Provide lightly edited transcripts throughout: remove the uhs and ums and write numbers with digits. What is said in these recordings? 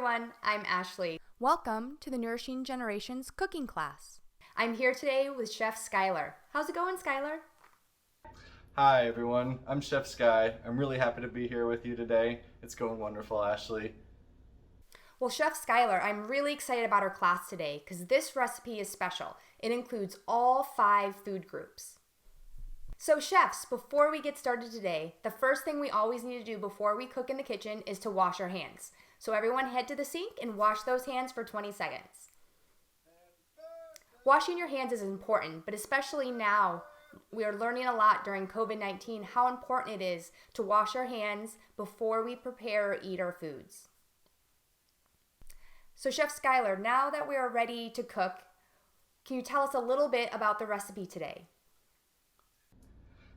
everyone, I'm Ashley. Welcome to the Nourishing Generations cooking class. I'm here today with Chef Skylar. How's it going, Skylar? Hi everyone, I'm Chef Sky. I'm really happy to be here with you today. It's going wonderful, Ashley. Well, Chef Skylar, I'm really excited about our class today because this recipe is special. It includes all 5 food groups. So chefs, before we get started today, the first thing we always need to do before we cook in the kitchen is to wash our hands. So everyone head to the sink and wash those hands for 20 seconds. Washing your hands is important, but especially now, we are learning a lot during COVID-19 how important it is to wash our hands before we prepare or eat our foods. So Chef Skylar, now that we are ready to cook, can you tell us a little bit about the recipe today?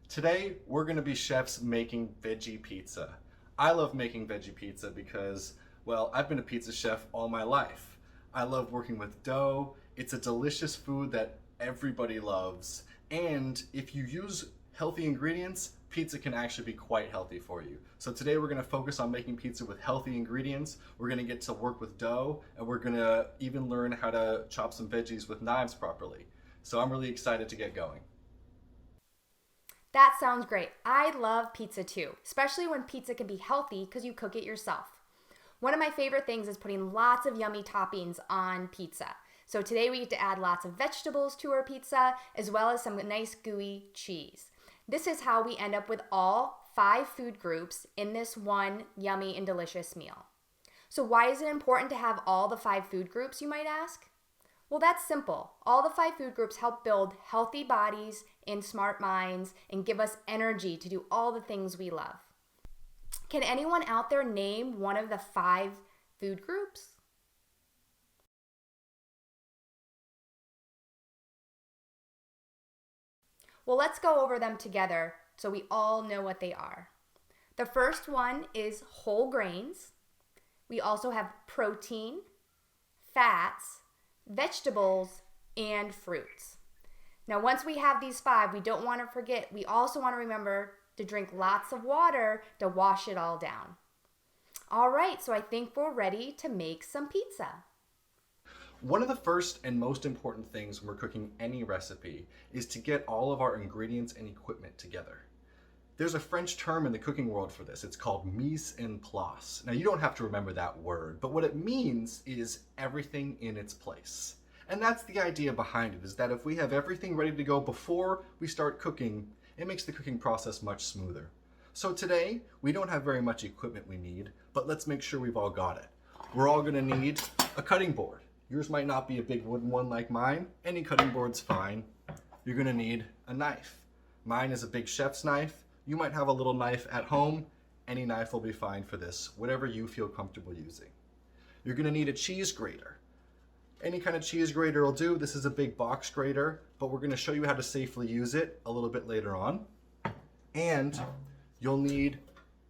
Today, we're going to be chefs making veggie pizza. I love making veggie pizza because, well, I've been a pizza chef all my life. I love working with dough. It's a delicious food that everybody loves. And if you use healthy ingredients, pizza can actually be quite healthy for you. So today we're going to focus on making pizza with healthy ingredients. We're going to get to work with dough, and we're going to even learn how to chop some veggies with knives properly. So I'm really excited to get going. That sounds great. I love pizza too, especially when pizza can be healthy because you cook it yourself. One of my favorite things is putting lots of yummy toppings on pizza. So today we get to add lots of vegetables to our pizza as well as some nice gooey cheese. This is how we end up with all 5 food groups in this one yummy and delicious meal. So why is it important to have all the 5 food groups, you might ask? Well, that's simple. All the 5 food groups help build healthy bodies and smart minds and give us energy to do all the things we love. Can anyone out there name one of the 5 food groups? Well, let's go over them together so we all know what they are. The first one is whole grains. We also have protein, fats, vegetables, and fruits. Now, once we have these 5, we don't want to forget, we also want to remember to drink lots of water to wash it all down. All right, so I think we're ready to make some pizza. One of the first and most important things when we're cooking any recipe is to get all of our ingredients and equipment together. There's a French term in the cooking world for this. It's called mise en place. Now, you don't have to remember that word, but what it means is everything in its place. And that's the idea behind it, is that if we have everything ready to go before we start cooking, it makes the cooking process much smoother. So today, we don't have very much equipment we need, but let's make sure we've all got it. We're all gonna need a cutting board. Yours might not be a big wooden one like mine. Any cutting board's fine. You're gonna need a knife. Mine is a big chef's knife. You might have a little knife at home. Any knife will be fine for this, whatever you feel comfortable using. You're gonna need a cheese grater. Any kind of cheese grater will do. This is a big box grater, but we're gonna show you how to safely use it a little bit later on. And you'll need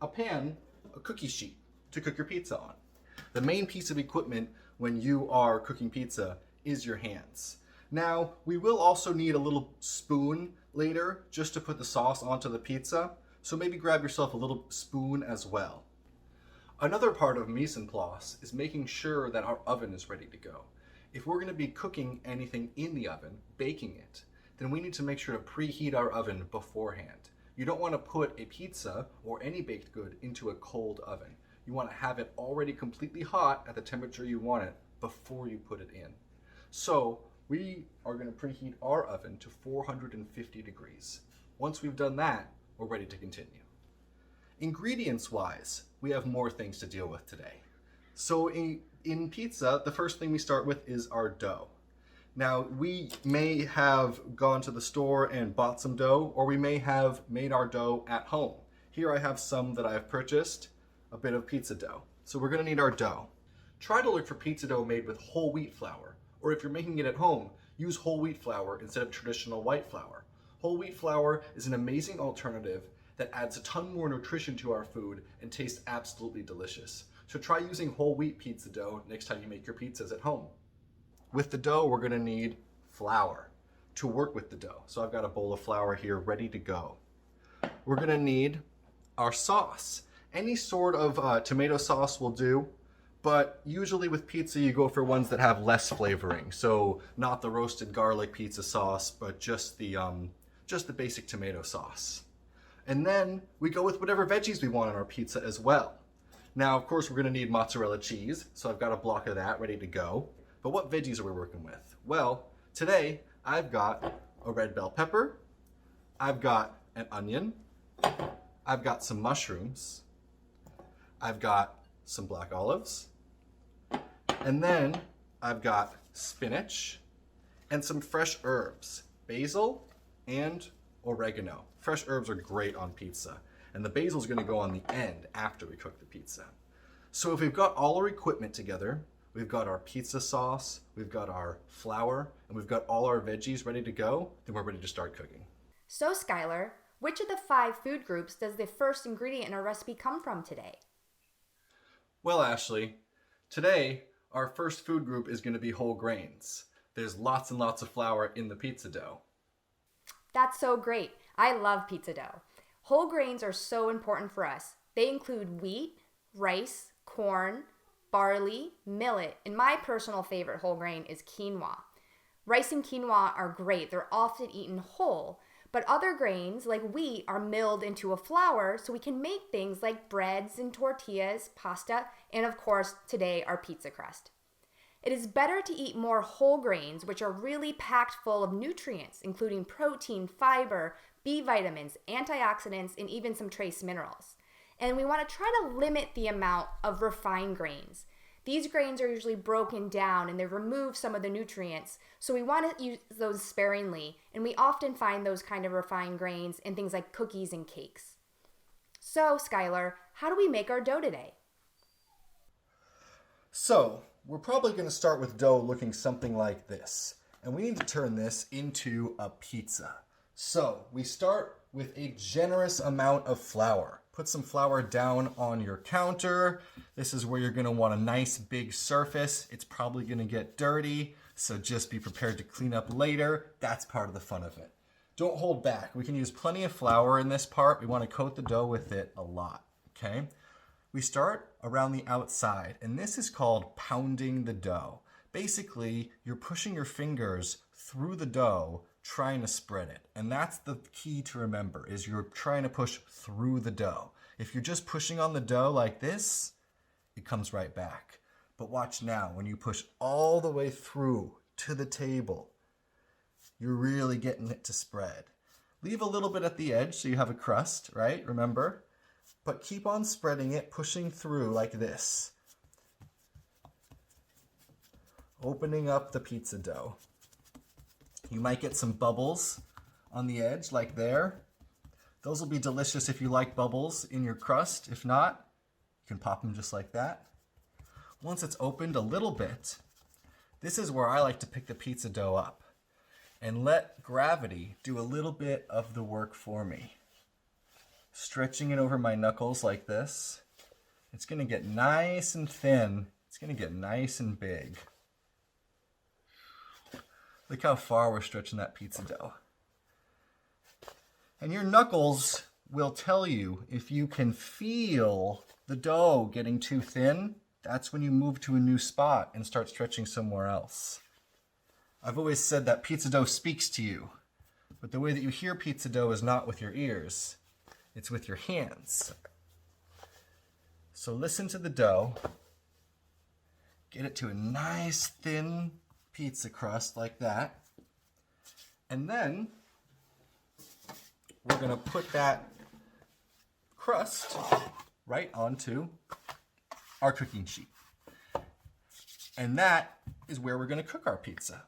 a pan, a cookie sheet to cook your pizza on. The main piece of equipment when you are cooking pizza is your hands. Now, we will also need a little spoon later just to put the sauce onto the pizza, so maybe grab yourself a little spoon as well. Another part of mise en place is making sure that our oven is ready to go. If we're going to be cooking anything in the oven, baking it, then we need to make sure to preheat our oven beforehand. You don't want to put a pizza or any baked good into a cold oven. You want to have it already completely hot at the temperature you want it before you put it in. So we are going to preheat our oven to 450 degrees. Once we've done that, we're ready to continue. Ingredients-wise, we have more things to deal with today. So in pizza, the first thing we start with is our dough. Now, we may have gone to the store and bought some dough, or we may have made our dough at home. Here I have some that I've purchased, a bit of pizza dough. So we're going to need our dough. Try to look for pizza dough made with whole wheat flour, or if you're making it at home, use whole wheat flour instead of traditional white flour. Whole wheat flour is an amazing alternative that adds a ton more nutrition to our food and tastes absolutely delicious. So try using whole wheat pizza dough next time you make your pizzas at home. With the dough, we're going to need flour to work with the dough. So I've got a bowl of flour here ready to go. We're going to need our sauce. Any sort of tomato sauce will do, but usually with pizza you go for ones that have less flavoring. So not the roasted garlic pizza sauce, but just the basic tomato sauce. And then we go with whatever veggies we want on our pizza as well. Now, of course, we're gonna need mozzarella cheese, so I've got a block of that ready to go. But what veggies are we working with? Well, today I've got a red bell pepper, I've got an onion, I've got some mushrooms, I've got some black olives, and then I've got spinach and some fresh herbs, basil and oregano. Fresh herbs are great on pizza, and the basil is going to go on the end after we cook the pizza. So if we've got all our equipment together, we've got our pizza sauce, we've got our flour, and we've got all our veggies ready to go, then we're ready to start cooking. So Skylar, which of the 5 food groups does the first ingredient in our recipe come from today? Well, Ashley, today our first food group is going to be whole grains. There's lots and lots of flour in the pizza dough. That's so great. I love pizza dough. Whole grains are so important for us. They include wheat, rice, corn, barley, millet, and my personal favorite whole grain is quinoa. Rice and quinoa are great. They're often eaten whole, but other grains like wheat are milled into a flour so we can make things like breads and tortillas, pasta, and of course today our pizza crust. It is better to eat more whole grains, which are really packed full of nutrients, including protein, fiber, B vitamins, antioxidants, and even some trace minerals. And we want to try to limit the amount of refined grains. These grains are usually broken down and they remove some of the nutrients, so we want to use those sparingly, and we often find those kind of refined grains in things like cookies and cakes. So, Skylar, how do we make our dough today? So, we're probably going to start with dough looking something like this. And we need to turn this into a pizza. So, we start with a generous amount of flour. Put some flour down on your counter. This is where you're going to want a nice big surface. It's probably going to get dirty, so just be prepared to clean up later. That's part of the fun of it. Don't hold back. We can use plenty of flour in this part. We want to coat the dough with it a lot, okay? We start around the outside, and this is called pounding the dough. Basically, you're pushing your fingers through the dough, trying to spread it. And that's the key to remember, is you're trying to push through the dough. If you're just pushing on the dough like this, it comes right back. But watch now, when you push all the way through to the table, you're really getting it to spread. Leave a little bit at the edge so you have a crust, right? Remember? But keep on spreading it, pushing through like this. Opening up the pizza dough. You might get some bubbles on the edge like there. Those will be delicious if you like bubbles in your crust. If not, you can pop them just like that. Once it's opened a little bit, this is where I like to pick the pizza dough up and let gravity do a little bit of the work for me. Stretching it over my knuckles like this. It's going to get nice and thin. It's going to get nice and big. Look how far we're stretching that pizza dough. And your knuckles will tell you if you can feel the dough getting too thin. That's when you move to a new spot and start stretching somewhere else. I've always said that pizza dough speaks to you, but the way that you hear pizza dough is not with your ears. It's with your hands. So listen to the dough. Get it to a nice thin pizza crust like that. And then we're going to put that crust right onto our cooking sheet. And that is where we're going to cook our pizza.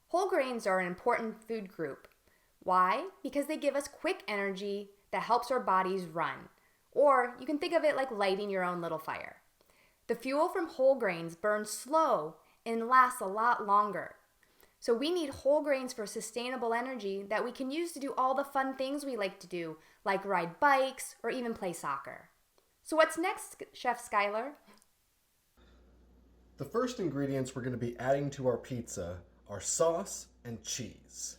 Whole grains are an important food group. Why? Because they give us quick energy that helps our bodies run. Or you can think of it like lighting your own little fire. The fuel from whole grains burns slow and lasts a lot longer. So we need whole grains for sustainable energy that we can use to do all the fun things we like to do, like ride bikes or even play soccer. So what's next, Chef Skylar? The first ingredients we're going to be adding to our pizza are sauce and cheese.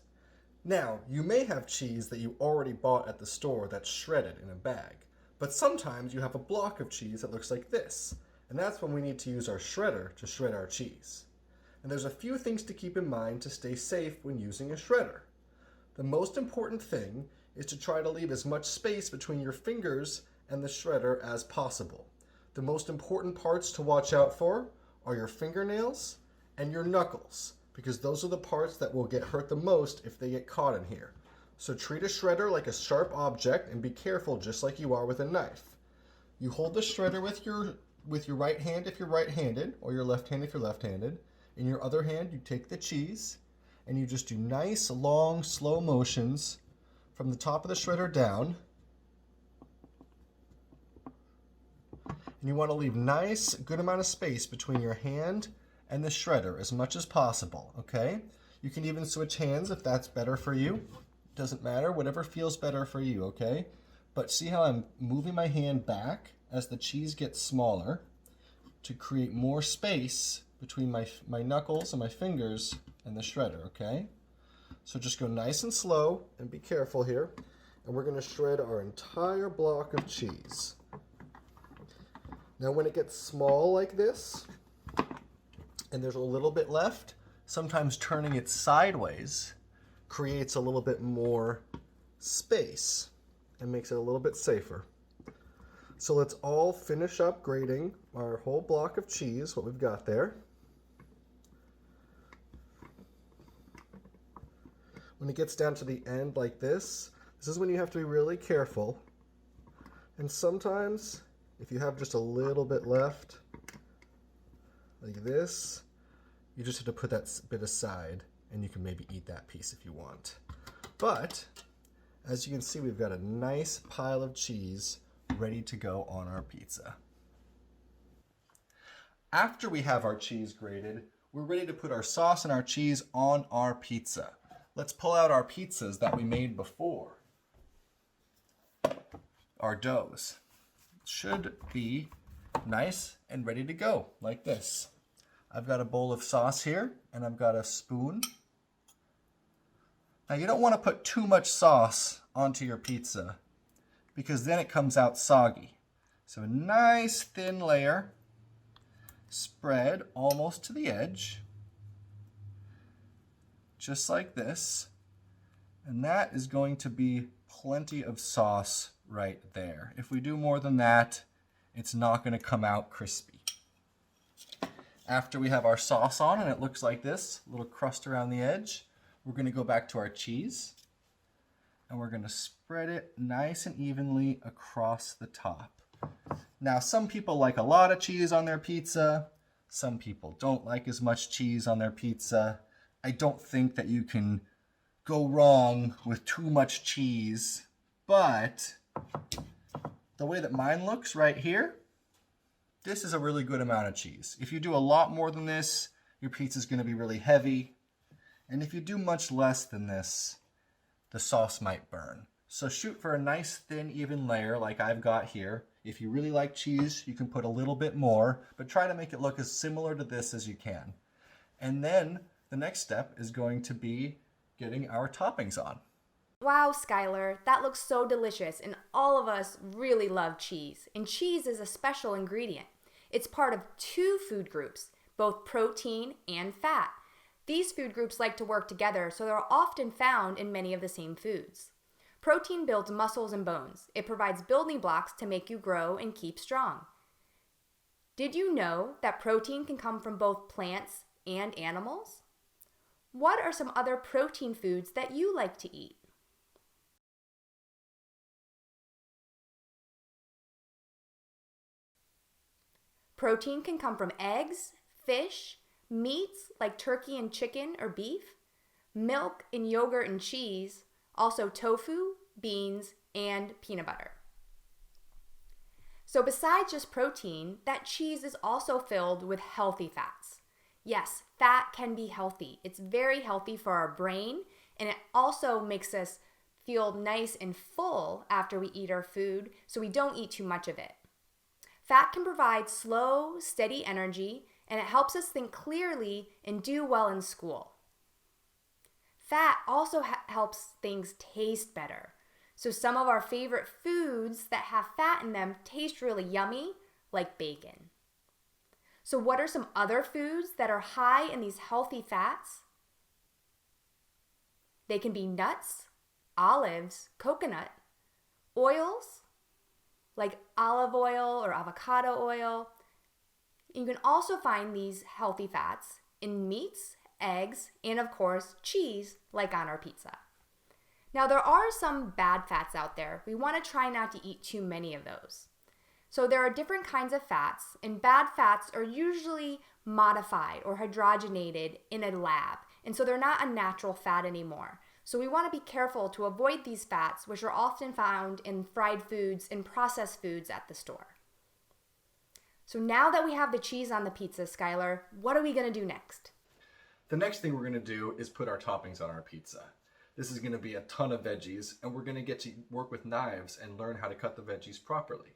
Now, you may have cheese that you already bought at the store that's shredded in a bag, But sometimes you have a block of cheese that looks like this, and that's when we need to use our shredder to shred our cheese. And there's a few things to keep in mind to stay safe when using a shredder. The most important thing is to try to leave as much space between your fingers and the shredder as possible. The most important parts to watch out for are your fingernails and your knuckles, because those are the parts that will get hurt the most if they get caught in here. So treat a shredder like a sharp object and be careful just like you are with a knife. You hold the shredder with your right hand if you're right-handed, or your left hand if you're left-handed. In your other hand, you take the cheese and you just do nice, long, slow motions from the top of the shredder down. And you want to leave nice, good amount of space between your hand and the shredder as much as possible, okay? You can even switch hands if that's better for you. Doesn't matter, whatever feels better for you, okay? But see how I'm moving my hand back as the cheese gets smaller to create more space between my knuckles and my fingers and the shredder, okay? So just go nice and slow and be careful here. And we're gonna shred our entire block of cheese. Now when it gets small like this, and there's a little bit left, sometimes turning it sideways creates a little bit more space and makes it a little bit safer. So let's all finish up grating our whole block of cheese, what we've got there. When it gets down to the end like this is when you have to be really careful. And sometimes, if you have just a little bit left, like this, you just have to put that bit aside and you can maybe eat that piece if you want. But, as you can see, we've got a nice pile of cheese ready to go on our pizza. After we have our cheese grated, we're ready to put our sauce and our cheese on our pizza. Let's pull out our pizzas that we made before. Our doughs should be nice and ready to go, like this. I've got a bowl of sauce here, and I've got a spoon. Now you don't want to put too much sauce onto your pizza, because then it comes out soggy. So a nice thin layer, spread almost to the edge, just like this. And that is going to be plenty of sauce right there. If we do more than that, it's not going to come out crispy. After we have our sauce on and it looks like this, a little crust around the edge, we're going to go back to our cheese and we're going to spread it nice and evenly across the top. Now, some people like a lot of cheese on their pizza. Some people don't like as much cheese on their pizza. I don't think that you can go wrong with too much cheese, but the way that mine looks right here, this is a really good amount of cheese. If you do a lot more than this, your pizza is going to be really heavy. And if you do much less than this, the sauce might burn. So shoot for a nice thin, even layer like I've got here. If you really like cheese, you can put a little bit more, but try to make it look as similar to this as you can. And then the next step is going to be getting our toppings on. Wow, Skylar, that looks so delicious, and all of us really love cheese. And cheese is a special ingredient. It's part of two food groups, both protein and fat. These food groups like to work together, so they're often found in many of the same foods. Protein builds muscles and bones. It provides building blocks to make you grow and keep strong. Did you know that protein can come from both plants and animals? What are some other protein foods that you like to eat? Protein can come from eggs, fish, meats like turkey and chicken or beef, milk and yogurt and cheese, also tofu, beans, and peanut butter. So besides just protein, that cheese is also filled with healthy fats. Yes, fat can be healthy. It's very healthy for our brain, and it also makes us feel nice and full after we eat our food, so we don't eat too much of it. Fat can provide slow, steady energy, and it helps us think clearly and do well in school. Fat also helps things taste better. So some of our favorite foods that have fat in them taste really yummy, like bacon. So what are some other foods that are high in these healthy fats? They can be nuts, olives, coconut, oils, like olive oil or avocado oil. You can also find these healthy fats in meats, eggs, and of course, cheese, like on our pizza. Now, there are some bad fats out there. We want to try not to eat too many of those. So there are different kinds of fats, and bad fats are usually modified or hydrogenated in a lab, and so they're not a natural fat anymore. So we want to be careful to avoid these fats, which are often found in fried foods and processed foods at the store. So now that we have the cheese on the pizza, Skylar, what are we going to do next? The next thing we're going to do is put our toppings on our pizza. This is going to be a ton of veggies, and we're going to get to work with knives and learn how to cut the veggies properly.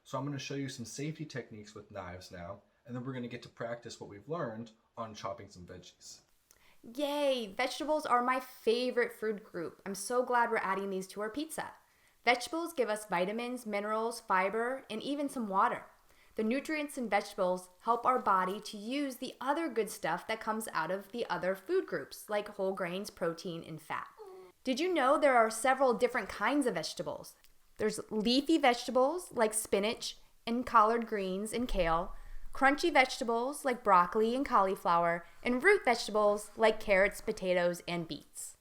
So I'm going to show you some safety techniques with knives now, and then we're going to get to practice what we've learned on chopping some veggies. Yay! Vegetables are my favorite food group. I'm so glad we're adding these to our pizza. Vegetables give us vitamins, minerals, fiber, and even some water. The nutrients in vegetables help our body to use the other good stuff that comes out of the other food groups, like whole grains, protein, and fat. Did you know there are several different kinds of vegetables? There's leafy vegetables like spinach and collard greens and kale, crunchy vegetables like broccoli and cauliflower, and root vegetables like carrots, potatoes, and beets.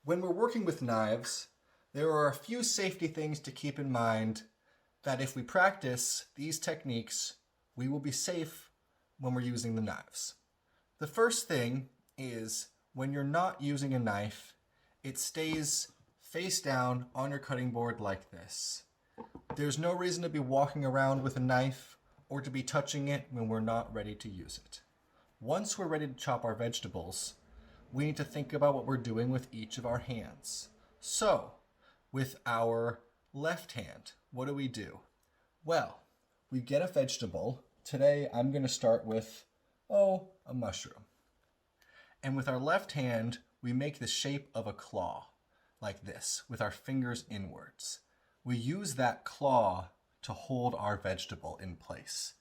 When we're working with knives, there are a few safety things to keep in mind that if we practice these techniques, we will be safe when we're using the knives. The first thing is when you're not using a knife, it stays face down on your cutting board like this. There's no reason to be walking around with a knife or to be touching it when we're not ready to use it. Once we're ready to chop our vegetables, we need to think about what we're doing with each of our hands. So, with our left hand, what do? Well, we get a vegetable. Today I'm going to start with, a mushroom. And with our left hand, we make the shape of a claw, like this, with our fingers inwards. We use that claw to hold our vegetable in place.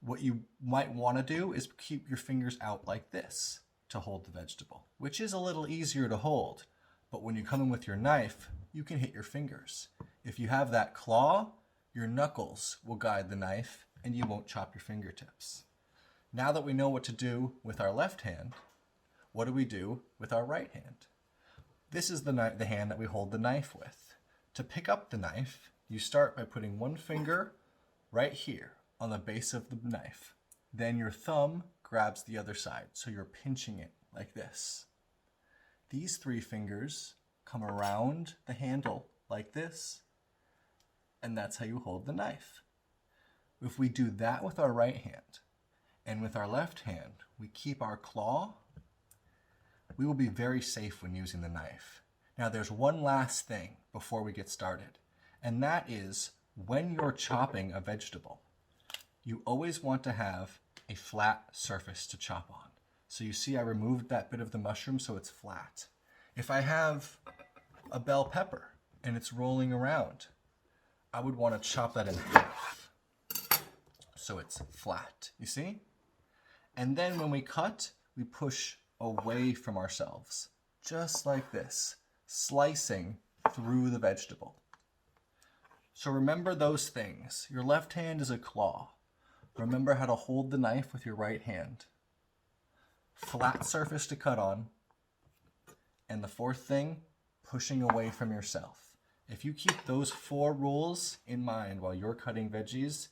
What you might want to do is keep your fingers out like this to hold the vegetable, which is a little easier to hold. But when you come in with your knife, you can hit your fingers. If you have that claw, your knuckles will guide the knife and you won't chop your fingertips. Now that we know what to do with our left hand, what do we do with our right hand? This is the hand that we hold the knife with. To pick up the knife, you start by putting one finger right here on the base of the knife. Then your thumb grabs the other side, so you're pinching it like this. These three fingers come around the handle like this, and that's how you hold the knife. If we do that with our right hand, and with our left hand, we keep our claw, we will be very safe when using the knife. Now there's one last thing before we get started, and that is when you're chopping a vegetable, you always want to have a flat surface to chop on. So you see I removed that bit of the mushroom so it's flat. If I have a bell pepper and it's rolling around, I would want to chop that in half so it's flat, you see? And then when we cut, we push away from ourselves, just like this, slicing through the vegetable. So remember those things. Your left hand is a claw. Remember how to hold the knife with your right hand. Flat surface to cut on. And the fourth thing, pushing away from yourself. If you keep those 4 rules in mind while you're cutting veggies,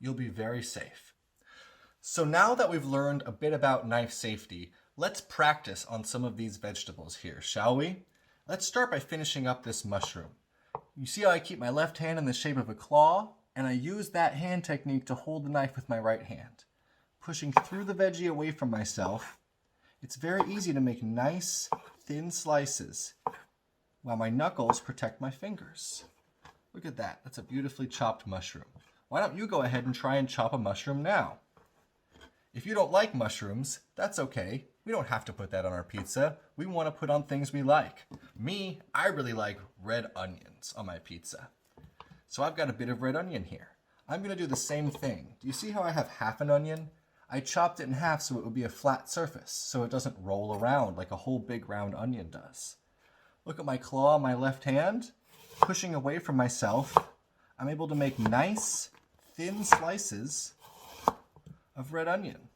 you'll be very safe. So now that we've learned a bit about knife safety, let's practice on some of these vegetables here, shall we? Let's start by finishing up this mushroom. You see how I keep my left hand in the shape of a claw, and I use that hand technique to hold the knife with my right hand, pushing through the veggie away from myself. It's very easy to make nice, thin slices while my knuckles protect my fingers. Look at that. That's a beautifully chopped mushroom. Why don't you go ahead and try and chop a mushroom now? If you don't like mushrooms, that's okay. We don't have to put that on our pizza. We want to put on things we like. Me, I really like red onions on my pizza. So I've got a bit of red onion here. I'm going to do the same thing. Do you see how I have half an onion? I chopped it in half so it would be a flat surface, so it doesn't roll around like a whole big round onion does. Look at my claw on my left hand. Pushing away from myself, I'm able to make nice, thin slices of red onion.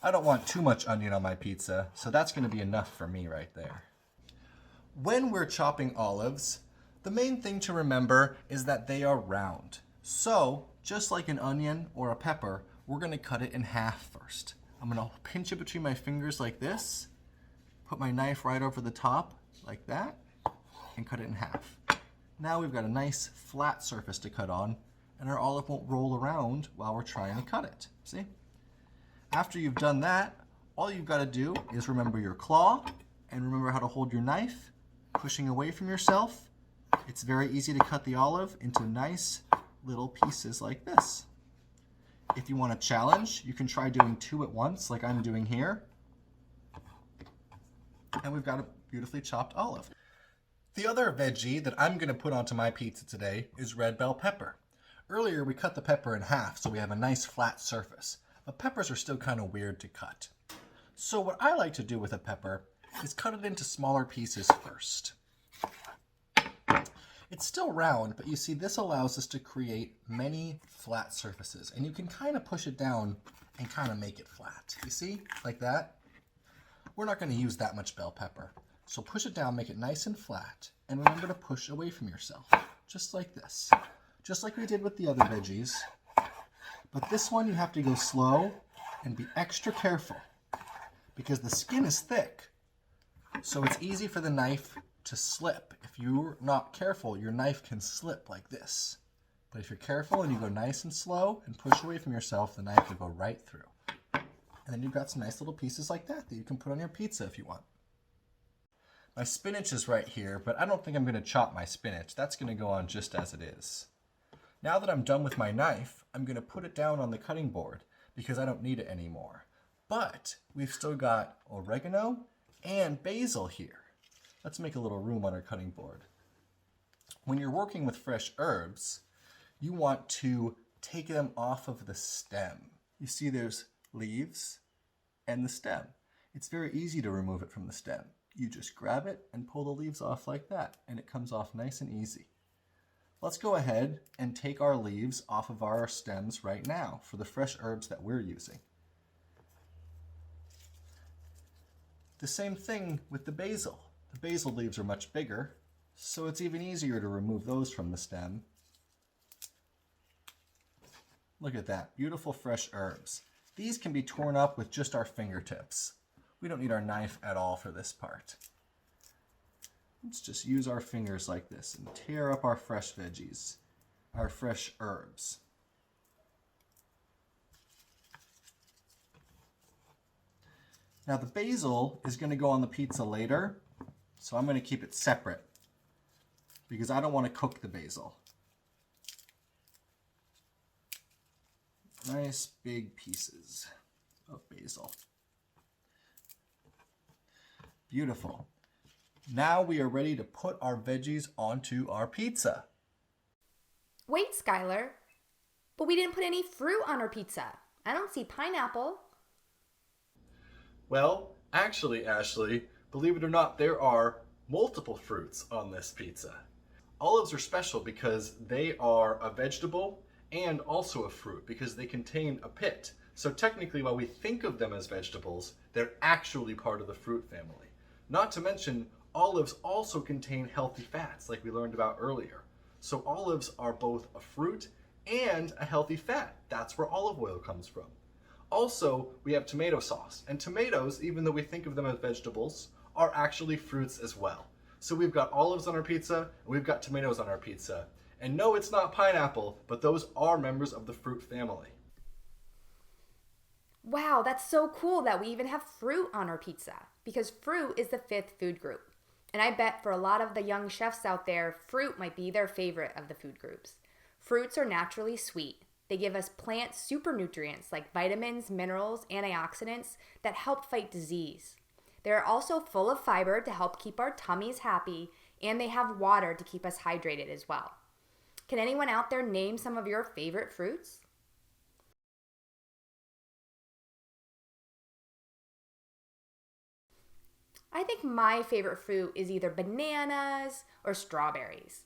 I don't want too much onion on my pizza, so that's going to be enough for me right there. When we're chopping olives, the main thing to remember is that they are round. So, just like an onion or a pepper, we're going to cut it in half first. I'm going to pinch it between my fingers like this, put my knife right over the top like that, and cut it in half. Now we've got a nice flat surface to cut on, and our olive won't roll around while we're trying to cut it. See? After you've done that, all you've got to do is remember your claw and remember how to hold your knife, pushing away from yourself. It's very easy to cut the olive into nice little pieces like this. If you want a challenge, you can try doing 2 at once like I'm doing here. And we've got a beautifully chopped olive. The other veggie that I'm going to put onto my pizza today is red bell pepper. Earlier we cut the pepper in half so we have a nice flat surface, but peppers are still kind of weird to cut. So what I like to do with a pepper is cut it into smaller pieces first. It's still round, but you see this allows us to create many flat surfaces, and you can kind of push it down and kind of make it flat. You see, like that? We're not going to use that much bell pepper. So push it down, make it nice and flat, and remember to push away from yourself, just like this. Just like we did with the other veggies. But this one you have to go slow and be extra careful because the skin is thick, so it's easy for the knife to slip. If you're not careful, your knife can slip like this. But if you're careful and you go nice and slow and push away from yourself, the knife will go right through. And then you've got some nice little pieces like that that you can put on your pizza if you want. My spinach is right here, but I don't think I'm going to chop my spinach. That's going to go on just as it is. Now that I'm done with my knife, I'm going to put it down on the cutting board because I don't need it anymore. But we've still got oregano and basil here. Let's make a little room on our cutting board. When you're working with fresh herbs, you want to take them off of the stem. You see there's leaves and the stem. It's very easy to remove it from the stem. You just grab it and pull the leaves off like that, and it comes off nice and easy. Let's go ahead and take our leaves off of our stems right now for the fresh herbs that we're using. The same thing with the basil. The basil leaves are much bigger, so it's even easier to remove those from the stem. Look at that, beautiful fresh herbs. These can be torn up with just our fingertips. We don't need our knife at all for this part. Let's just use our fingers like this and tear up our fresh veggies, our fresh herbs. Now the basil is going to go on the pizza later, so I'm going to keep it separate because I don't want to cook the basil. Nice big pieces of basil. Beautiful. Now we are ready to put our veggies onto our pizza. Wait, Skylar, but we didn't put any fruit on our pizza. I don't see pineapple. Well, actually, Ashley, believe it or not, there are multiple fruits on this pizza. Olives are special because they are a vegetable and also a fruit because they contain a pit. So technically, while we think of them as vegetables, they're actually part of the fruit family. Not to mention, olives also contain healthy fats like we learned about earlier. So olives are both a fruit and a healthy fat. That's where olive oil comes from. Also, we have tomato sauce, and tomatoes, even though we think of them as vegetables, are actually fruits as well. So we've got olives on our pizza, and we've got tomatoes on our pizza. And no, it's not pineapple, but those are members of the fruit family. Wow, that's so cool that we even have fruit on our pizza because fruit is the 5th food group. And I bet for a lot of the young chefs out there, fruit might be their favorite of the food groups. Fruits are naturally sweet. They give us plant super nutrients like vitamins, minerals, antioxidants that help fight disease. They're also full of fiber to help keep our tummies happy, and they have water to keep us hydrated as well. Can anyone out there name some of your favorite fruits? I think my favorite fruit is either bananas or strawberries.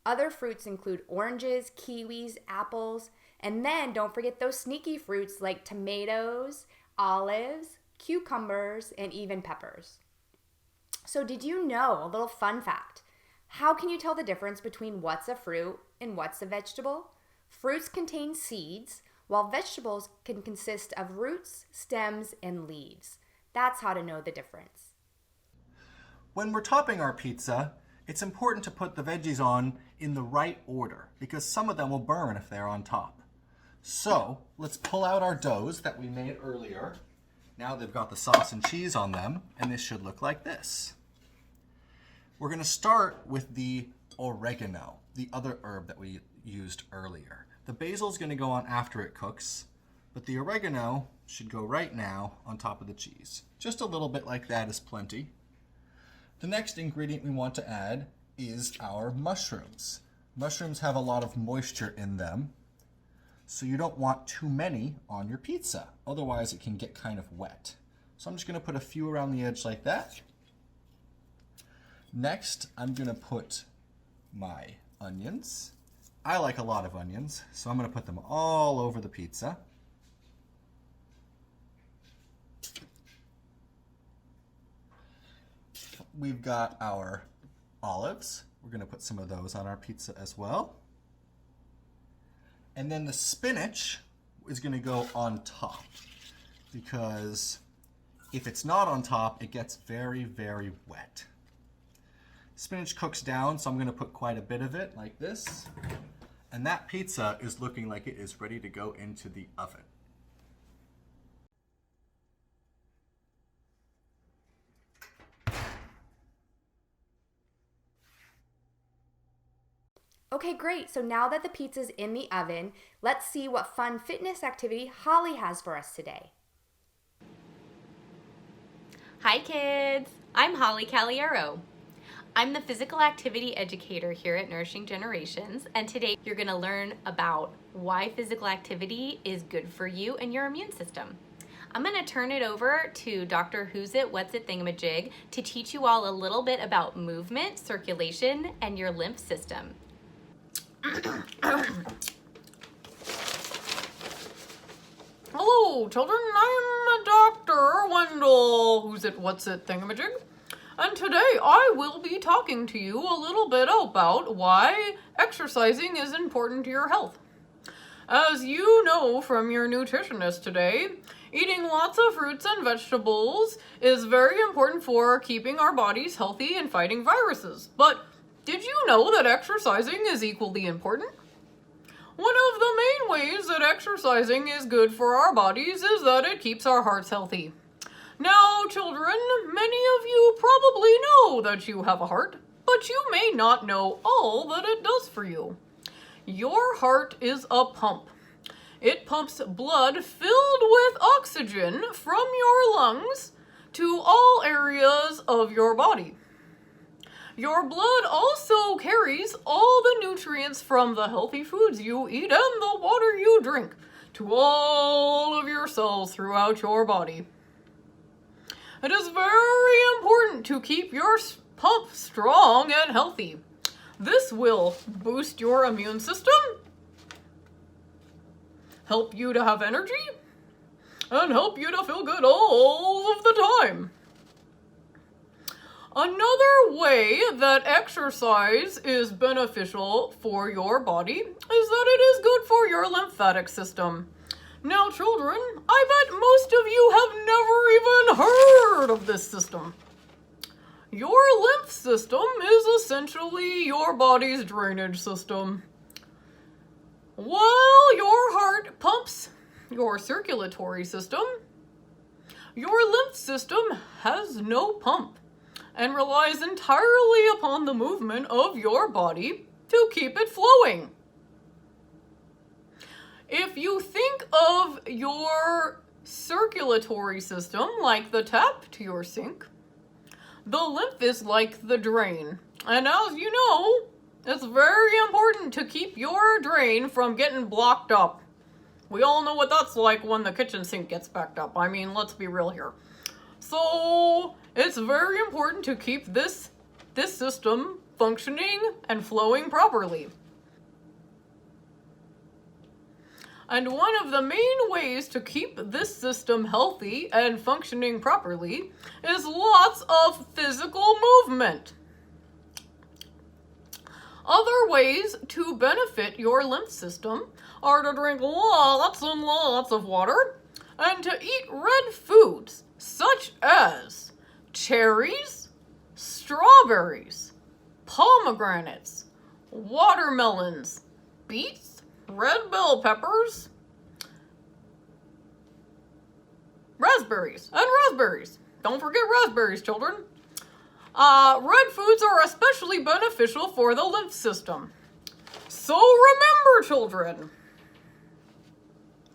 Other fruits include oranges, kiwis, apples, and then don't forget those sneaky fruits like tomatoes, olives, cucumbers, and even peppers. So did you know, a little fun fact, how can you tell the difference between what's a fruit and what's a vegetable? Fruits contain seeds, while vegetables can consist of roots, stems, and leaves. That's how to know the difference. When we're topping our pizza, it's important to put the veggies on in the right order because some of them will burn if they're on top. So let's pull out our doughs that we made earlier. Now they've got the sauce and cheese on them, and this should look like this. We're going to start with the oregano, the other herb that we used earlier. The basil is going to go on after it cooks, but the oregano should go right now on top of the cheese. Just a little bit like that is plenty. The next ingredient we want to add is our mushrooms. Mushrooms have a lot of moisture in them, so you don't want too many on your pizza. Otherwise, it can get kind of wet. So I'm just going to put a few around the edge like that. Next, I'm going to put my onions. I like a lot of onions, so I'm going to put them all over the pizza. We've got our olives. We're going to put some of those on our pizza as well. And then the spinach is going to go on top because if it's not on top, it gets very, very wet. Spinach cooks down, so I'm going to put quite a bit of it like this. And that pizza is looking like it is ready to go into the oven. Okay, great. So now that the pizza's in the oven, let's see what fun fitness activity Holly has for us today. Hi kids, I'm Holly Caliero. I'm the physical activity educator here at Nourishing Generations, and today you're going to learn about why physical activity is good for you and your immune system. I'm going to turn it over to Dr. Who's It, What's It Thingamajig to teach you all a little bit about movement, circulation, and your lymph system. Hello, children. I'm Dr. Wendell Who's It, What's It Thingamajig. And today I will be talking to you a little bit about why exercising is important to your health. As you know from your nutritionist today, eating lots of fruits and vegetables is very important for keeping our bodies healthy and fighting viruses. But did you know that exercising is equally important? One of the main ways that exercising is good for our bodies is that it keeps our hearts healthy. Now, children, many of you probably know that you have a heart, but you may not know all that it does for you. Your heart is a pump. It pumps blood filled with oxygen from your lungs to all areas of your body. Your blood also carries all the nutrients from the healthy foods you eat and the water you drink to all of your cells throughout your body. It is very important to keep your pump strong and healthy. This will boost your immune system, help you to have energy, and help you to feel good all of the time. Another way that exercise is beneficial for your body is that it is good for your lymphatic system. Now, children, I bet most of you have never even heard of this system. Your lymph system is essentially your body's drainage system. While your heart pumps your circulatory system, your lymph system has no pump and relies entirely upon the movement of your body to keep it flowing. if you think of your circulatory system like the tap to your sink, the lymph is like the drain. And as you know, it's very important to keep your drain from getting blocked up. We all know what that's like when the kitchen sink gets backed up. I mean, let's be real here. So it's very important to keep this system functioning and flowing properly. And one of the main ways to keep this system healthy and functioning properly is lots of physical movement. Other ways to benefit your lymph system are to drink lots and lots of water and to eat red foods such as cherries, strawberries, pomegranates, watermelons, beets, red bell peppers, raspberries. Don't forget raspberries, children. Red foods are especially beneficial for the lymph system. So remember, children.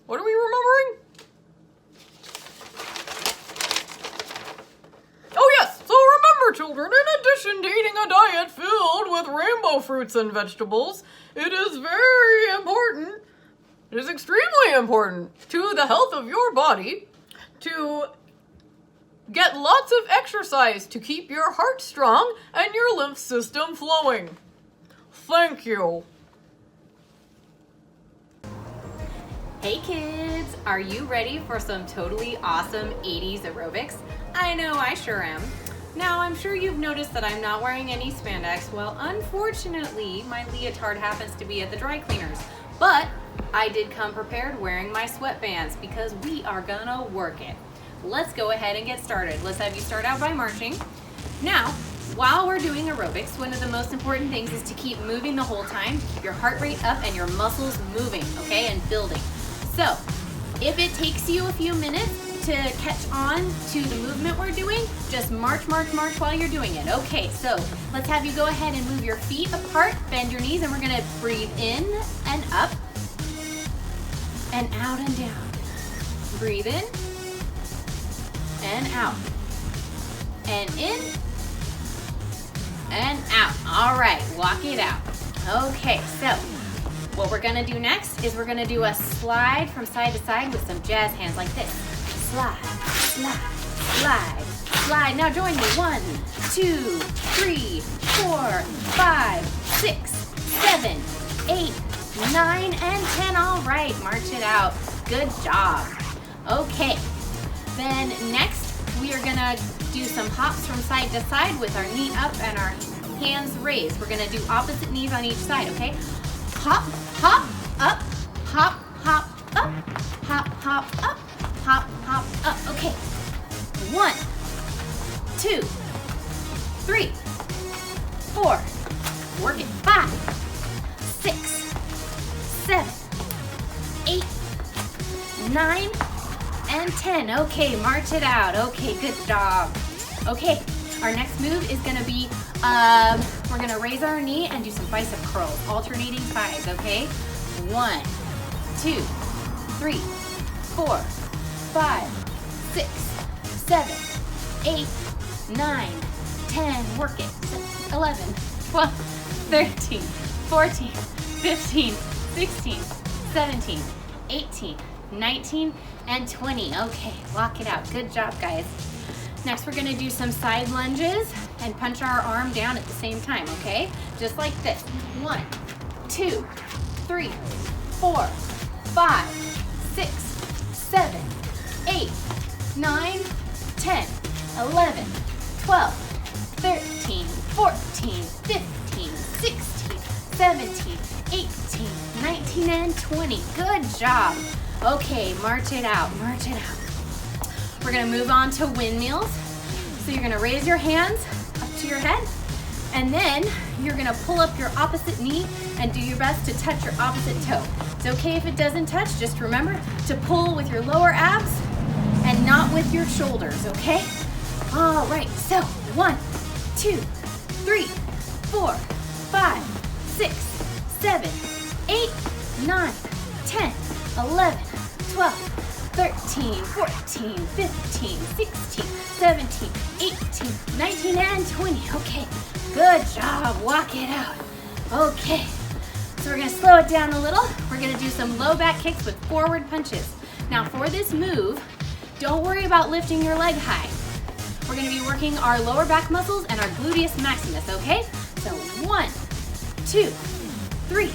What are we remembering? Oh yes, so remember, children, in addition to eating a diet filled with rainbow fruits and vegetables, it is very important, it is extremely important to the health of your body to get lots of exercise to keep your heart strong and your lymph system flowing. Thank you. Hey kids, are you ready for some totally awesome 80s aerobics? I know I sure am. Now I'm sure you've noticed that I'm not wearing any spandex. Well, unfortunately, my leotard happens to be at the dry cleaners. But I did come prepared wearing my sweatbands because we are gonna work it. Let's go ahead and get started. Let's have you start out by marching. Now, while we're doing aerobics, one of the most important things is to keep moving the whole time, keep your heart rate up and your muscles moving, okay, and building. So, if it takes you a few minutes to catch on to the movement we're doing, just march while you're doing it. Okay, so let's have you go ahead and move your feet apart, bend your knees, and we're gonna breathe in and up, and out and down. Breathe in, and out, and in, and out. All right, walk it out. Okay, so what we're gonna do next is we're gonna do a slide from side to side with some jazz hands like this. Slide, slide, slide, slide. Now join me. 1, 2, 3, 4, 5, 6, 7, 8, 9, and 10. All right, march it out. Good job. Okay. Then next, we are gonna do some hops from side to side with our knee up and our hands raised. We're gonna do opposite knees on each side, okay? Hop, hop, up, hop, hop, up, hop, hop, up, hop, hop, up. Okay. 1, 2, 3, 4. Work it. 5, 6, 7, 8, 9, and 10. Okay, march it out. Okay, good job. Okay, our next move is gonna be, we're gonna raise our knee and do some bicep curls, alternating sides, okay? 1, 2, 3, 4, 5, 6, 7, 8, 9, 10. Work it. 11, 12, 13, 14, 15, 16, 17, 18, 19, and 20. Okay, lock it out. Good job, guys. Next, we're gonna do some side lunges and punch our arm down at the same time, okay? Just like this. 1, 2, 3, 4, 5, 6, 7, 8, 9, 10, 11, 12, 13, 14, 15, 16, 17, 18, 19, and 20. Good job. Okay, march it out, march it out. We're gonna move on to windmills. So you're gonna raise your hands up to your head, and then you're gonna pull up your opposite knee and do your best to touch your opposite toe. It's okay if it doesn't touch, just remember to pull with your lower abs and not with your shoulders, okay? All right, so 1, 2, 3, 4, 5, 6, 7, 8, 9, 10, 11, 12, 13, 14, 15, 16, 17, 18, 19, and 20. Okay, good job. Walk it out. Okay, so we're gonna slow it down a little. We're gonna do some low back kicks with forward punches. Now for this move, don't worry about lifting your leg high. We're gonna be working our lower back muscles and our gluteus maximus, okay? So 1, 2, 3,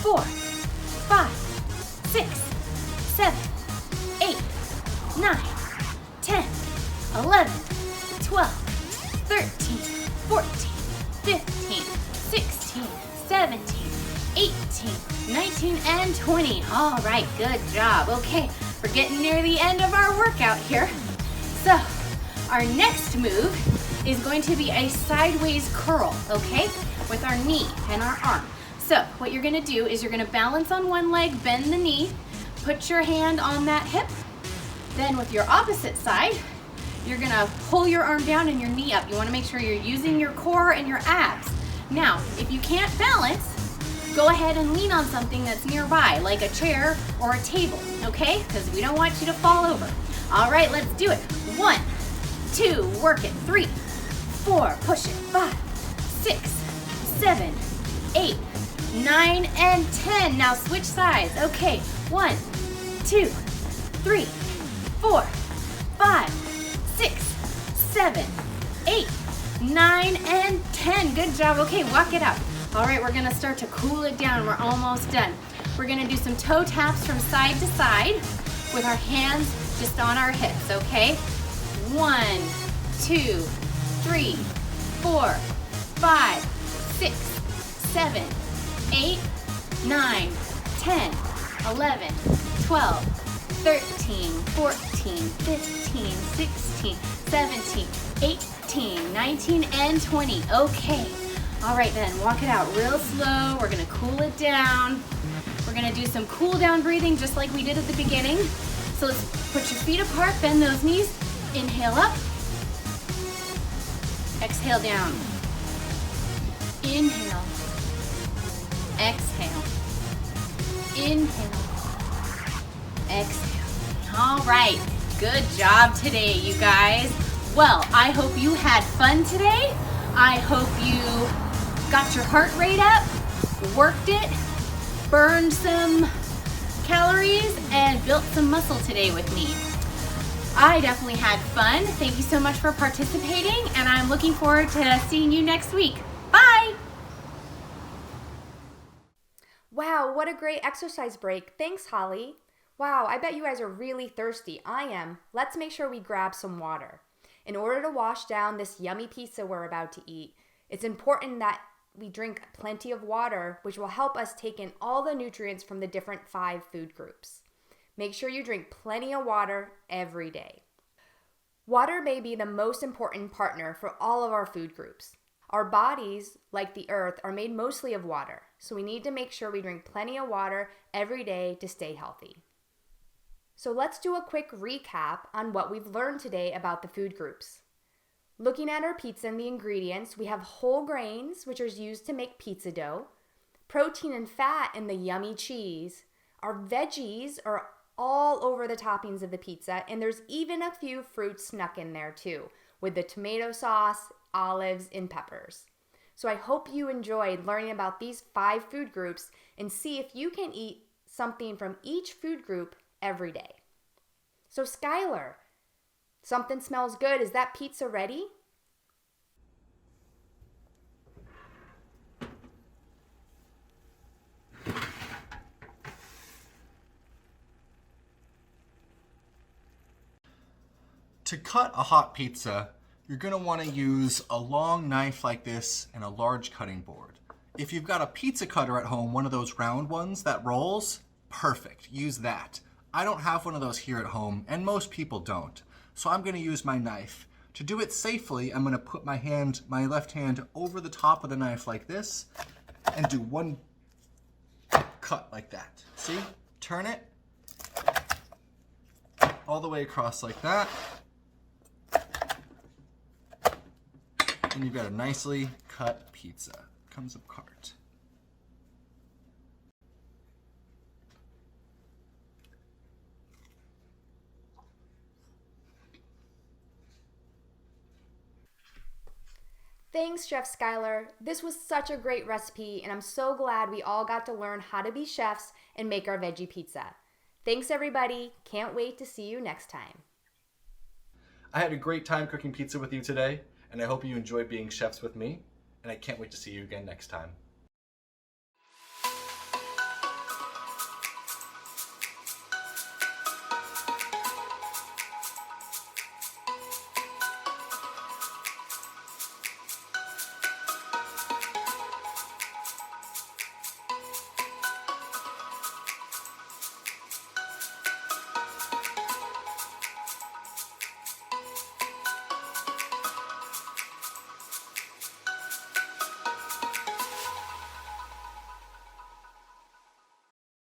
4, 5, 6, 7, 8, 9, 10, 11, 12, 13, 14, 15, 16, 17, 18, 19, and 20. All right, good job. Okay, we're getting near the end of our workout here. So, our next move is going to be a sideways curl, okay? With our knee and our arm. So, what you're gonna do is you're gonna balance on one leg, bend the knee, put your hand on that hip. Then with your opposite side, you're gonna pull your arm down and your knee up. You wanna make sure you're using your core and your abs. Now, if you can't balance, go ahead and lean on something that's nearby, like a chair or a table, okay? Because we don't want you to fall over. All right, let's do it. 1, 2, work it. 3, 4, push it. 5, 6, 7, 8, 9, and 10. Now switch sides. Okay, 1, 2, 3, 4, 5, 6, 7, 8, 9, and 10. Good job. Okay, walk it out. All right, we're gonna start to cool it down. We're almost done. We're gonna do some toe taps from side to side with our hands just on our hips, okay? 1, 2, 3, 4, 5, 6, 7, 8, 9, 10, 11, 12, 13, 14, 15, 16, 17, 18, 19, and 20. Okay. All right then, walk it out real slow. We're gonna cool it down. We're gonna do some cool down breathing just like we did at the beginning. So let's put your feet apart, bend those knees. Inhale up. Exhale down. Inhale. Exhale. Inhale. Exhale. All right, good job today, you guys. Well, I hope you had fun today. I hope you got your heart rate up, worked it, burned some calories, and built some muscle today with me. I definitely had fun. Thank you so much for participating, and I'm looking forward to seeing you next week. Bye! Wow, what a great exercise break. Thanks, Holly. Wow, I bet you guys are really thirsty. I am. Let's make sure we grab some water. In order to wash down this yummy pizza we're about to eat, it's important that we drink plenty of water, which will help us take in all the nutrients from the different 5 food groups. Make sure you drink plenty of water every day. Water may be the most important partner for all of our food groups. Our bodies, like the earth, are made mostly of water, so we need to make sure we drink plenty of water every day to stay healthy. So let's do a quick recap on what we've learned today about the food groups. Looking at our pizza and the ingredients, we have whole grains, which are used to make pizza dough, protein and fat in the yummy cheese. Our veggies are all over the toppings of the pizza, and there's even a few fruits snuck in there too, with the tomato sauce, olives, and peppers. So I hope you enjoyed learning about these 5 food groups and see if you can eat something from each food group every day. So Skylar, something smells good. Is that pizza ready? To cut a hot pizza, you're going to want to use a long knife like this and a large cutting board. If you've got a pizza cutter at home, one of those round ones that rolls, perfect, use that. I don't have one of those here at home, and most people don't. So I'm going to use my knife. To do it safely, I'm going to put my left hand over the top of the knife like this and do one cut like that. See? Turn it all the way across like that. And you've got a nicely cut pizza. Comes apart. Thanks, Chef Skylar. This was such a great recipe, and I'm so glad we all got to learn how to be chefs and make our veggie pizza. Thanks, everybody. Can't wait to see you next time. I had a great time cooking pizza with you today, and I hope you enjoyed being chefs with me, and I can't wait to see you again next time.